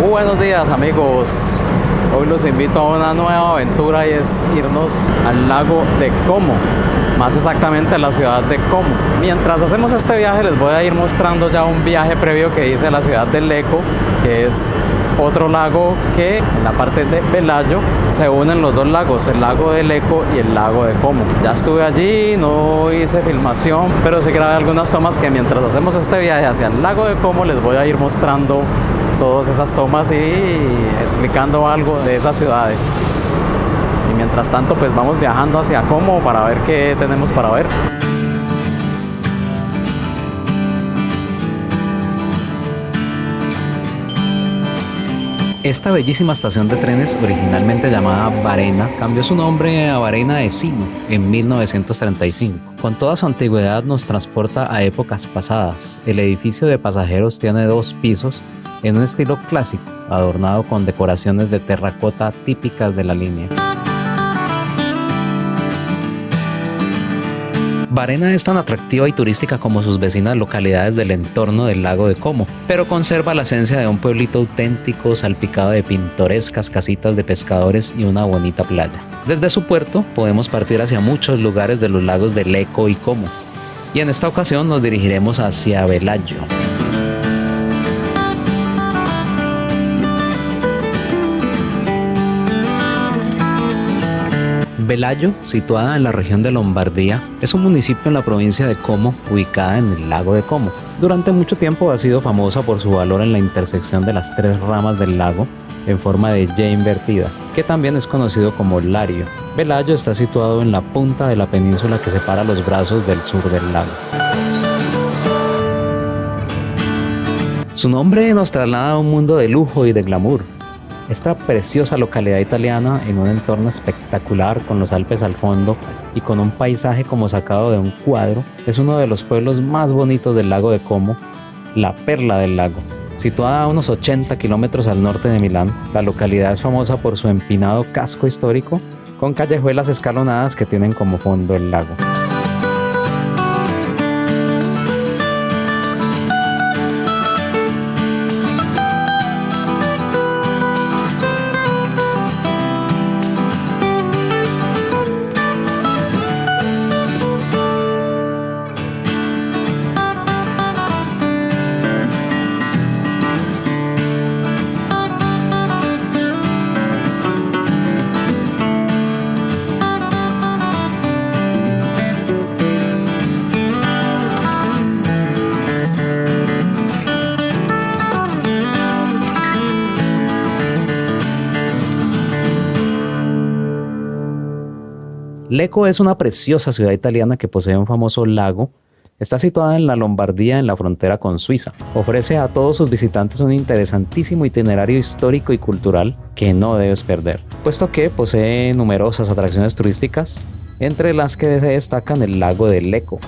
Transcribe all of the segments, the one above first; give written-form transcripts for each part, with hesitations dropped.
Buenos días amigos, hoy los invito a una nueva aventura y es irnos al lago de Como, más exactamente a la ciudad de Como. Mientras hacemos este viaje les voy a ir mostrando ya un viaje previo que hice a la ciudad de Lecco, que es otro lago que en la parte de Velayo se unen los dos lagos, el lago de Lecco y el lago de Como. Ya estuve allí, no hice filmación, pero sí grabé algunas tomas que mientras hacemos este viaje hacia el lago de Como les voy a ir mostrando todas esas tomas y explicando algo de esas ciudades. Y mientras tanto pues vamos viajando hacia Como para ver qué tenemos para ver. Esta bellísima estación de trenes, originalmente llamada Varena, cambió su nombre a Varena de Simo en 1935. Con toda su antigüedad nos transporta a épocas pasadas. El edificio de pasajeros tiene 2 pisos en un estilo clásico, adornado con decoraciones de terracota típicas de la línea. Varena es tan atractiva y turística como sus vecinas localidades del entorno del lago de Como, pero conserva la esencia de un pueblito auténtico salpicado de pintorescas casitas de pescadores y una bonita playa. Desde su puerto podemos partir hacia muchos lugares de los lagos de Lecco y Como, y en esta ocasión nos dirigiremos hacia Velayo. Velayo, situada en la región de Lombardía, es un municipio en la provincia de Como, ubicada en el lago de Como. Durante mucho tiempo ha sido famosa por su valor en la intersección de las 3 ramas del lago en forma de Y invertida, que también es conocido como Lario. Velayo está situado en la punta de la península que separa los brazos del sur del lago. Su nombre nos traslada a un mundo de lujo y de glamour. Esta preciosa localidad italiana, en un entorno espectacular con los Alpes al fondo y con un paisaje como sacado de un cuadro, es uno de los pueblos más bonitos del lago de Como, la Perla del Lago. Situada a unos 80 kilómetros al norte de Milán, la localidad es famosa por su empinado casco histórico con callejuelas escalonadas que tienen como fondo el lago. Lecco es una preciosa ciudad italiana que posee un famoso lago. Está situada en la Lombardía, en la frontera con Suiza. Ofrece a todos sus visitantes un interesantísimo itinerario histórico y cultural que no debes perder, puesto que posee numerosas atracciones turísticas, entre las que destacan el lago de Lecco.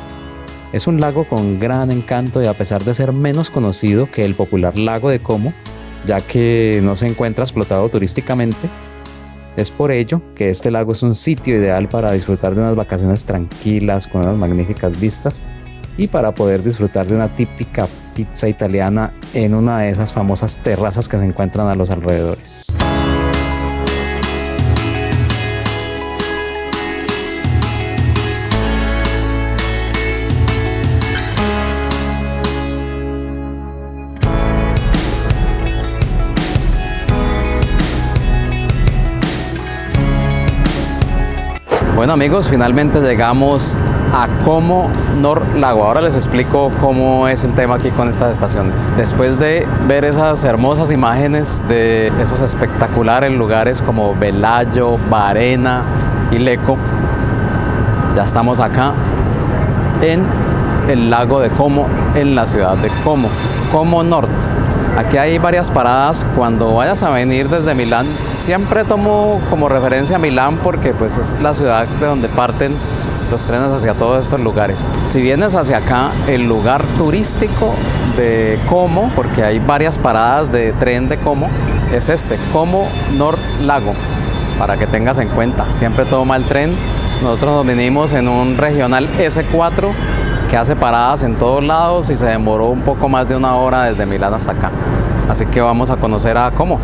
Es un lago con gran encanto y a pesar de ser menos conocido que el popular lago de Como, ya que no se encuentra explotado turísticamente, es por ello que este lago es un sitio ideal para disfrutar de unas vacaciones tranquilas con unas magníficas vistas y para poder disfrutar de una típica pizza italiana en una de esas famosas terrazas que se encuentran a los alrededores. Bueno amigos, finalmente llegamos a Como Nord Lago. Ahora les explico cómo es el tema aquí con estas estaciones. Después de ver esas hermosas imágenes de esos espectaculares lugares como Velayo, Varena y Lecco, ya estamos acá en el lago de Como, en la ciudad de Como, Como Nord. Aquí hay varias paradas. Cuando vayas a venir desde Milán, siempre tomo como referencia a Milán porque pues es la ciudad de donde parten los trenes hacia todos estos lugares. Si vienes hacia acá, el lugar turístico de Como, porque hay varias paradas de tren de Como, es este, Como Nord Lago, para que tengas en cuenta. Siempre toma el tren. Nosotros nos vinimos en un regional S4 que hace paradas en todos lados y se demoró un poco más de 1 hora desde Milán hasta acá. Así que vamos a conocer a Como.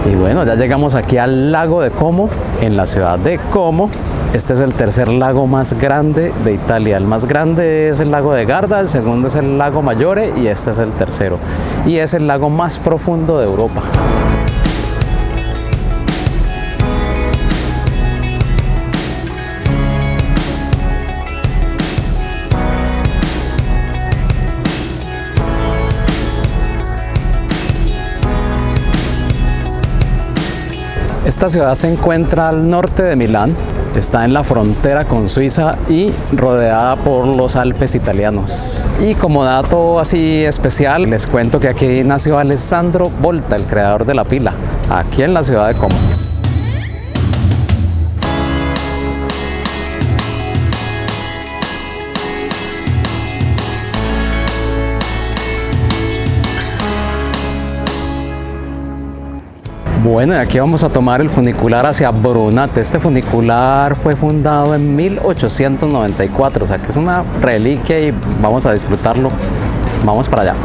Y bueno, ya llegamos aquí al lago de Como, en la ciudad de Como. Este es el tercer lago más grande de Italia. El más grande es el lago de Garda, el segundo es el lago Maggiore y este es el tercero. Y es el lago más profundo de Europa. Esta ciudad se encuentra al norte de Milán, está en la frontera con Suiza y rodeada por los Alpes italianos. Y como dato así especial, les cuento que aquí nació Alessandro Volta, el creador de la pila, aquí en la ciudad de Como. Bueno, y aquí vamos a tomar el funicular hacia Brunate. Este funicular fue fundado en 1894, o sea que es una reliquia y vamos a disfrutarlo. Vamos para allá.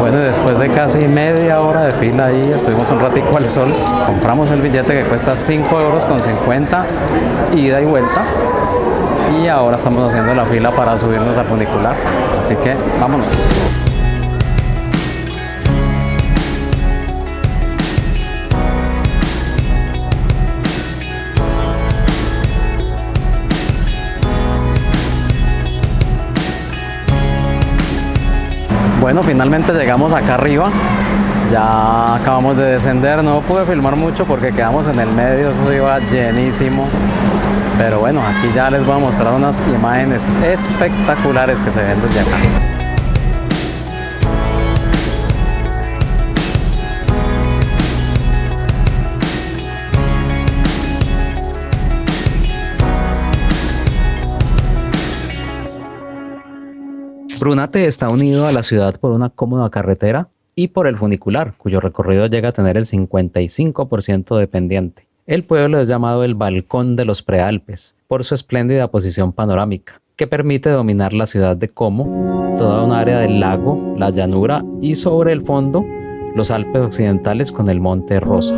Bueno, después de casi media hora de fila ahí, estuvimos un ratico al sol, compramos el billete que cuesta 5,50 €, ida y vuelta, y ahora estamos haciendo la fila para subirnos al funicular, así que vámonos. Bueno, finalmente llegamos acá arriba, ya acabamos de descender, no pude filmar mucho porque quedamos en el medio, eso iba llenísimo, pero bueno, aquí ya les voy a mostrar unas imágenes espectaculares que se ven desde acá. Brunate está unido a la ciudad por una cómoda carretera y por el funicular, cuyo recorrido llega a tener el 55% de pendiente. El pueblo es llamado el Balcón de los Prealpes, por su espléndida posición panorámica, que permite dominar la ciudad de Como, toda un área del lago, la llanura y sobre el fondo, los Alpes occidentales con el Monte Rosa.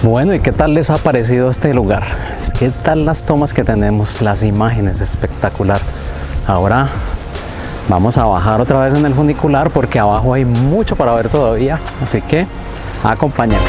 Bueno, ¿y qué tal les ha parecido este lugar? ¿Qué tal las tomas que tenemos? Las imágenes, espectacular. Ahora vamos a bajar otra vez en el funicular porque abajo hay mucho para ver todavía, así que acompáñenme.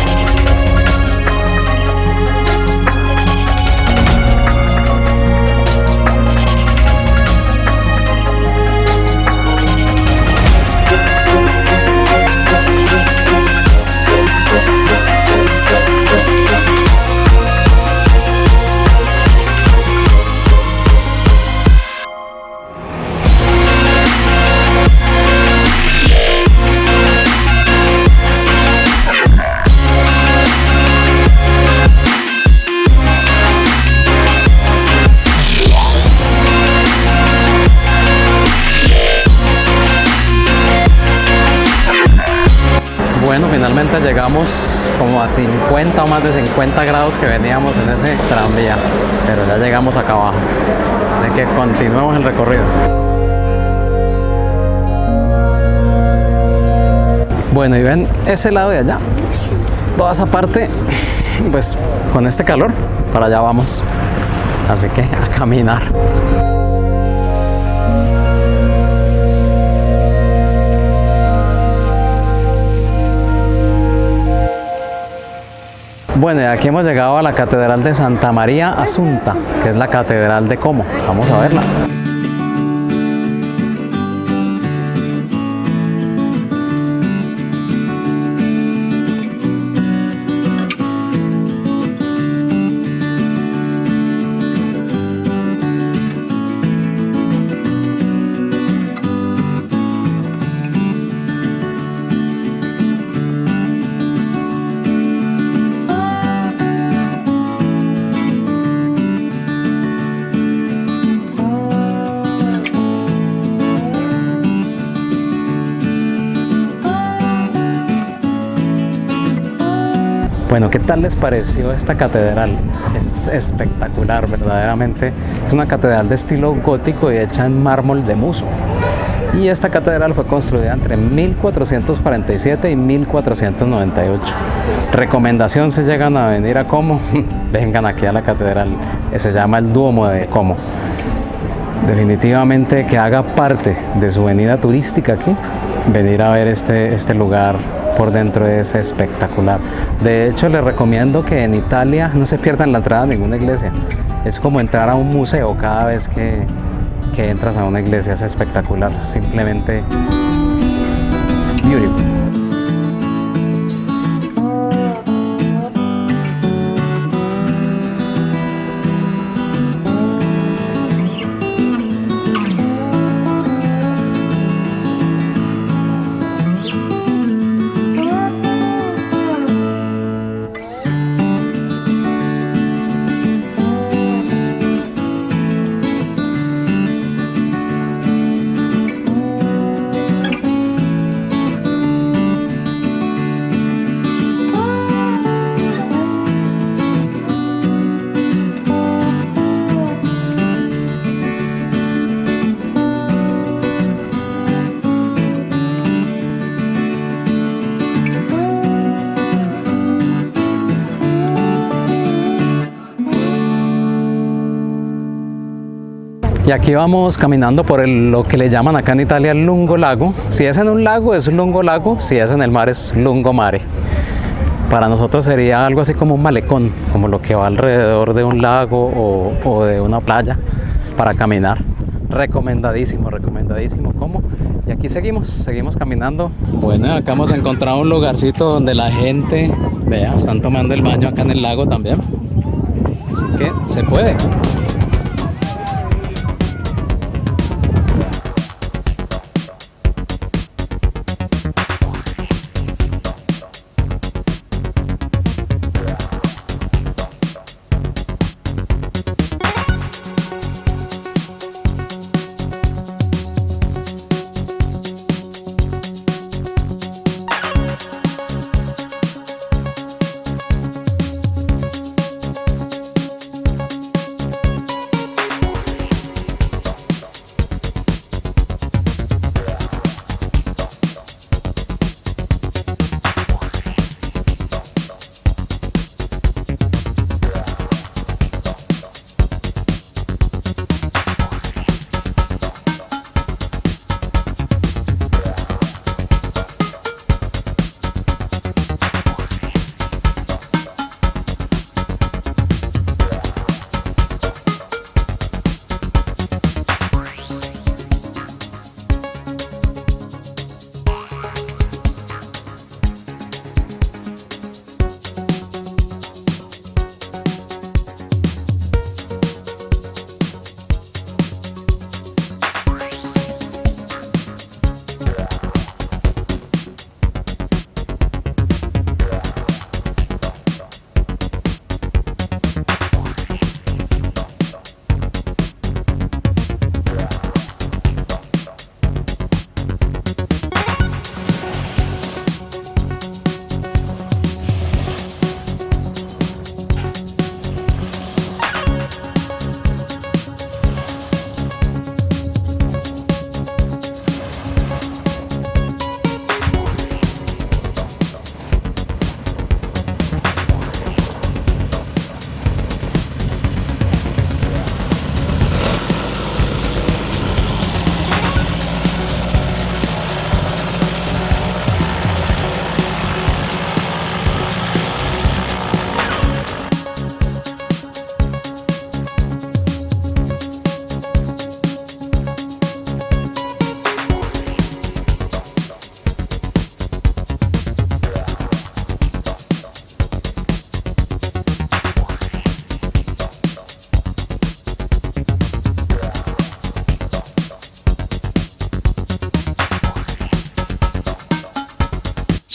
finalmente llegamos como a 50 o más de 50 grados que veníamos en ese tranvía, pero ya llegamos acá abajo, así que continuemos el recorrido. Bueno, y ven ese lado de allá, toda esa parte, pues con este calor, para allá vamos, así que a caminar. Bueno, y aquí hemos llegado a la Catedral de Santa María Asunta, que es la Catedral de Como. Vamos a verla. Bueno, ¿qué tal les pareció esta catedral? Es espectacular, verdaderamente. Es una catedral de estilo gótico y hecha en mármol de Muso. Y esta catedral fue construida entre 1447 y 1498. Recomendación si llegan a venir a Como, vengan aquí a la catedral. Se llama el Duomo de Como. Definitivamente que haga parte de su venida turística aquí, venir a ver este lugar por dentro es espectacular. De hecho, les recomiendo que en Italia no se pierdan la entrada a ninguna iglesia. Es como entrar a un museo cada vez que entras a una iglesia. Es espectacular, simplemente beautiful. Y aquí vamos caminando por lo que le llaman acá en Italia el lungolago. Si es en un lago es un lungolago, si es en el mar es lungomare. Para nosotros sería algo así como un malecón, como lo que va alrededor de un lago o de una playa para caminar. Recomendadísimo, recomendadísimo. ¿Cómo? Y aquí seguimos caminando. Bueno, acá hemos encontrado un lugarcito donde la gente, vea, están tomando el baño acá en el lago también. Así que se puede.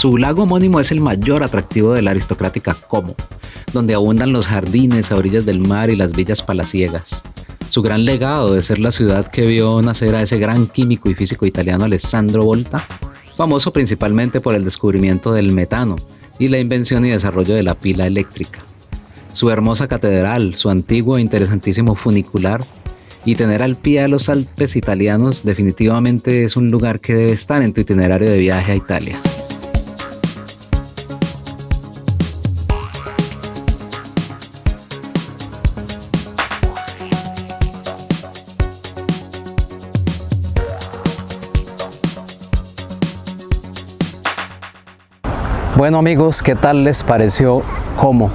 Su lago homónimo es el mayor atractivo de la aristocrática Como, donde abundan los jardines a orillas del mar y las villas palaciegas. Su gran legado de ser la ciudad que vio nacer a ese gran químico y físico italiano Alessandro Volta, famoso principalmente por el descubrimiento del metano y la invención y desarrollo de la pila eléctrica. Su hermosa catedral, su antiguo e interesantísimo funicular y tener al pie a los Alpes italianos definitivamente es un lugar que debe estar en tu itinerario de viaje a Italia. Bueno amigos, ¿qué tal les pareció Como?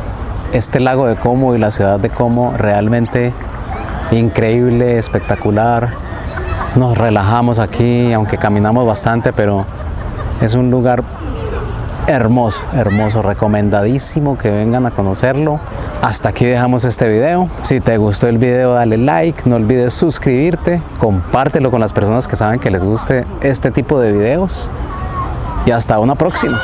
Este lago de Como y la ciudad de Como, realmente increíble, espectacular. Nos relajamos aquí, aunque caminamos bastante, pero es un lugar hermoso, hermoso, recomendadísimo que vengan a conocerlo. Hasta aquí dejamos este video. Si te gustó el video, dale like, no olvides suscribirte, compártelo con las personas que saben que les guste este tipo de videos y hasta una próxima.